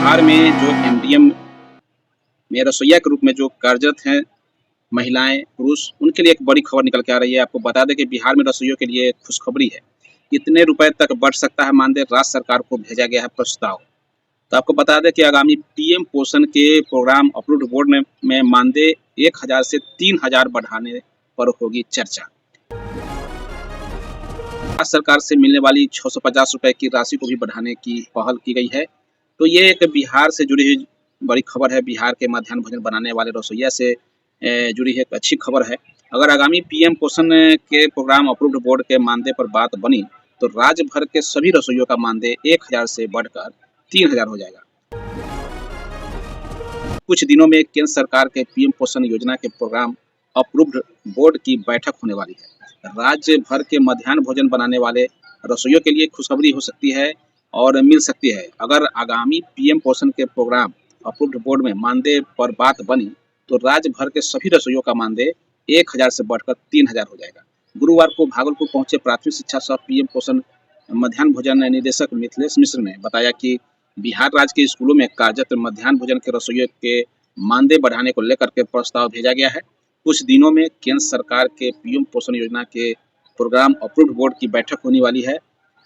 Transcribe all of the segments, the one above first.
बिहार में जो एमडीएम में रसोइया के रूप में जो कार्यरत हैं महिलाएं, पुरुष, उनके लिए एक बड़ी खबर निकल के आ रही है। आपको बता दें कि बिहार में रसोइयों के लिए खुशखबरी है। इतने रुपए तक बढ़ सकता है मानदेय, राज्य सरकार को भेजा गया है प्रस्ताव। तो आपको बता दें कि आगामी पीएम पोषण के प्रोग्राम अप्रूव्ड बोर्ड में मानदेय 1000 से 3000 बढ़ाने पर होगी चर्चा। राज्य सरकार से मिलने वाली 650 रुपए की राशि को भी बढ़ाने की पहल की गई है। तो ये एक बिहार से जुड़ी हुई बड़ी खबर है। बिहार के मध्याह्न भोजन बनाने वाले रसोइया से जुड़ी है एक अच्छी खबर है। अगर आगामी पीएम पोषण के प्रोग्राम अप्रूव्ड बोर्ड के मानदेय पर बात बनी तो राज्य भर के सभी रसोइयों का मानदेय 1000 से बढ़कर 3000 हो जाएगा। कुछ दिनों में केंद्र सरकार के पीएम पोषण योजना के प्रोग्राम अप्रूव्ड बोर्ड की बैठक होने वाली है। राज्य भर के मध्याह्न भोजन बनाने वाले रसोइयों के लिए खुशखबरी हो सकती है और मिल सकती है। अगर आगामी पीएम पोषण के प्रोग्राम अप्रूव्ड बोर्ड में मानदेय पर बात बनी तो राज्य भर के सभी रसोइयों का मानदेय 1000 से बढ़कर 3000 हो जाएगा। गुरुवार को भागलपुर पहुंचे प्राथमिक शिक्षा सह पीएम पोषण मध्याह्न भोजन निदेशक मिथिलेश मिश्र ने बताया कि बिहार राज्य के स्कूलों में कार्यरत मध्याह्न भोजन के रसोइयों के मानदेय बढ़ाने को लेकर के प्रस्ताव भेजा गया है। कुछ दिनों में केंद्र सरकार के पीएम पोषण योजना के प्रोग्राम अप्रूव्ड बोर्ड की बैठक होने वाली है,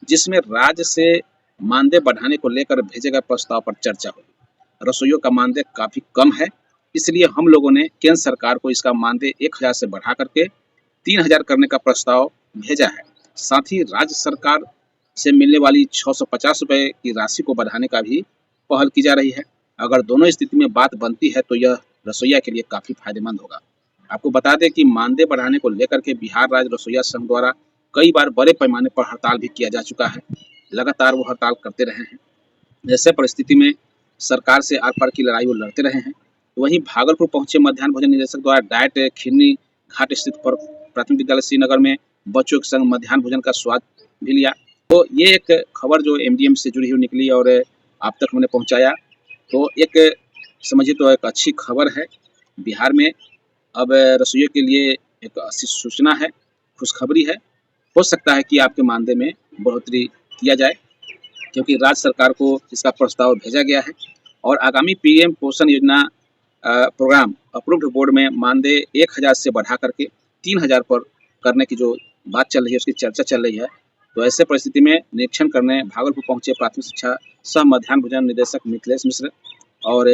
जिसमें राज्य से मानदेय बढ़ाने को लेकर भेजे गए प्रस्ताव पर चर्चा होगी। रसोइयों का मानदेय काफी कम है, इसलिए हम लोगों ने केंद्र सरकार को इसका मानदेय 1000 से बढ़ा करके 3000 करने का प्रस्ताव भेजा है। साथ ही राज्य सरकार से मिलने वाली 650 रुपए की राशि को बढ़ाने का भी पहल की जा रही है। अगर दोनों स्थिति में बात बनती है तो यह रसोइया के लिए काफी फायदेमंद होगा। आपको बता दें कि मानदेय बढ़ाने को लेकर के बिहार राज्य रसोइया संघ द्वारा कई बार बड़े पैमाने पर हड़ताल भी किया जा चुका है। लगातार वो हड़ताल करते रहे हैं। ऐसे परिस्थिति में सरकार से आर पार की लड़ाई वो लड़ते रहे हैं। वहीं भागलपुर पहुंचे मध्याह्न भोजन निदेशक द्वारा डाइट खिरनी घाट स्थित प्राथमिक विद्यालय श्रीनगर में बच्चों के संग मध्याह्न भोजन का स्वाद भी लिया। तो ये एक खबर जो एमडीएम से जुड़ी हुई निकली और आप तक हमने पहुंचाया। तो एक समझिए तो एक अच्छी खबर है। बिहार में अब रसोइयों के लिए एक अच्छी सूचना है, खुशखबरी है। हो सकता है कि आपके मानदेय में बढ़ोतरी किया जाए, क्योंकि राज्य सरकार को इसका प्रस्ताव भेजा गया है और आगामी पीएम पोषण योजना प्रोग्राम अप्रूव्ड बोर्ड में मानदेय 1000 से बढ़ा करके 3000 पर करने की जो बात चल रही है, उसकी चर्चा चल रही है। तो ऐसे परिस्थिति में निरीक्षण करने भागलपुर पहुंचे प्राथमिक शिक्षा सह मध्याह्न भोजन निदेशक मिथिलेश मिश्र और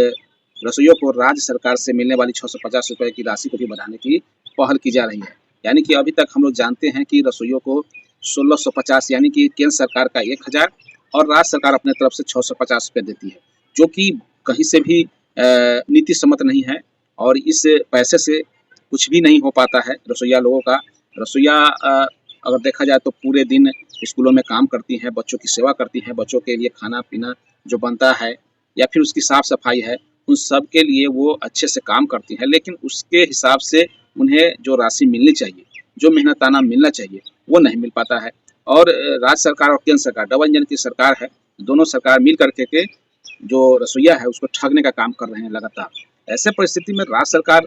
रसोइयों को राज्य सरकार से मिलने वाली 650 रुपए की राशि को भी बढ़ाने की पहल की जा रही है। यानी कि अभी तक हम लोग जानते हैं कि रसोइयों को 1650 यानी कि केंद्र सरकार का 1000 और राज्य सरकार अपने तरफ से 650 रुपए देती है, जो कि कहीं से भी नीति सम्मत नहीं है और इस पैसे से कुछ भी नहीं हो पाता है रसोइया लोगों का। रसोइया अगर देखा जाए तो पूरे दिन स्कूलों में काम करती हैं, बच्चों की सेवा करती हैं, बच्चों के लिए खाना पीना जो बनता है या फिर उसकी साफ सफाई है, उन सब के लिए वो अच्छे से काम करती हैं, लेकिन उसके हिसाब से उन्हें जो राशि मिलनी चाहिए, जो मेहनताना मिलना चाहिए, वो नहीं मिल पाता है। और राज्य सरकार और केंद्र सरकार डबल इंजन की सरकार है। दोनों सरकार मिल करके के जो रसोइया है उसको ठगने का काम कर रहे हैं लगातार। ऐसे परिस्थिति में राज्य सरकार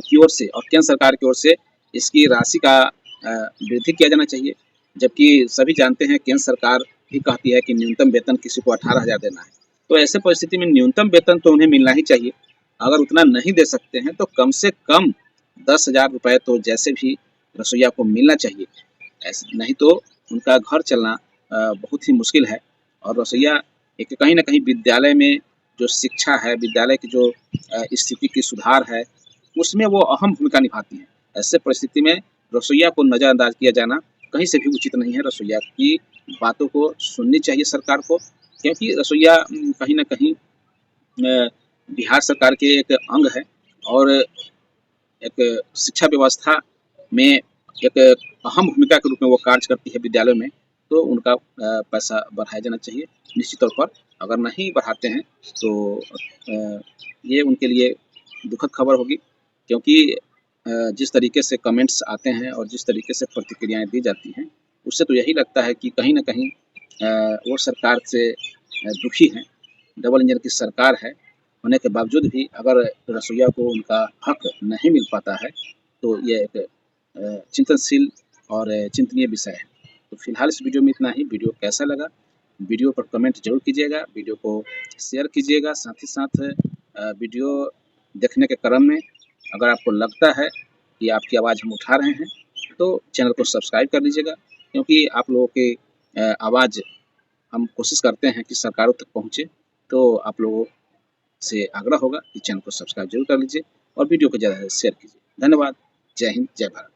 की ओर से और केंद्र सरकार की ओर से इसकी राशि का वृद्धि किया जाना चाहिए, जबकि सभी जानते हैं केंद्र सरकार भी कहती है कि न्यूनतम वेतन किसी को 18,000 देना है। तो ऐसे परिस्थिति में न्यूनतम वेतन तो उन्हें मिलना ही चाहिए। अगर उतना नहीं दे सकते हैं तो कम से कम 10,000 रुपये तो जैसे भी रसोइया को मिलना चाहिए। ऐसे नहीं तो उनका घर चलना बहुत ही मुश्किल है। और रसोइया एक कहीं न कहीं विद्यालय में जो शिक्षा है, विद्यालय की जो स्थिति की सुधार है, उसमें वो अहम भूमिका निभाती हैं। ऐसे परिस्थिति में रसोइया को नज़रअंदाज किया जाना कहीं से भी उचित नहीं है। रसोइया की बातों को सुननी चाहिए सरकार को, क्योंकि रसोइया कहीं न कहीं बिहार सरकार के एक अंग है और एक शिक्षा व्यवस्था में एक अहम भूमिका के रूप में वो कार्य करती है विद्यालयों में। तो उनका पैसा बढ़ाया जाना चाहिए निश्चित तौर पर। अगर नहीं बढ़ाते हैं तो ये उनके लिए दुखद खबर होगी, क्योंकि जिस तरीके से कमेंट्स आते हैं और जिस तरीके से प्रतिक्रियाएँ दी जाती हैं, उससे तो यही लगता है कि कहीं न कहीं वो सरकार से दुखी हैं। डबल इंजन की सरकार है, होने के बावजूद भी अगर रसोइया को उनका हक नहीं मिल पाता है, तो ये एक चिंतनशील और चिंतनीय विषय है। तो फिलहाल इस वीडियो में इतना ही। वीडियो कैसा लगा वीडियो पर कमेंट जरूर कीजिएगा, वीडियो को शेयर कीजिएगा। साथ ही साथ वीडियो देखने के क्रम में अगर आपको लगता है कि आपकी आवाज़ हम उठा रहे हैं तो चैनल को सब्सक्राइब कर लीजिएगा, क्योंकि आप लोगों की आवाज़ हम कोशिश करते हैं कि सरकारों तक पहुँचे। तो आप लोगों से आग्रह होगा कि चैनल को सब्सक्राइब जरूर कर लीजिए और वीडियो को ज़्यादा से ज़्यादा शेयर कीजिए। धन्यवाद। जय हिंद, जय भारत।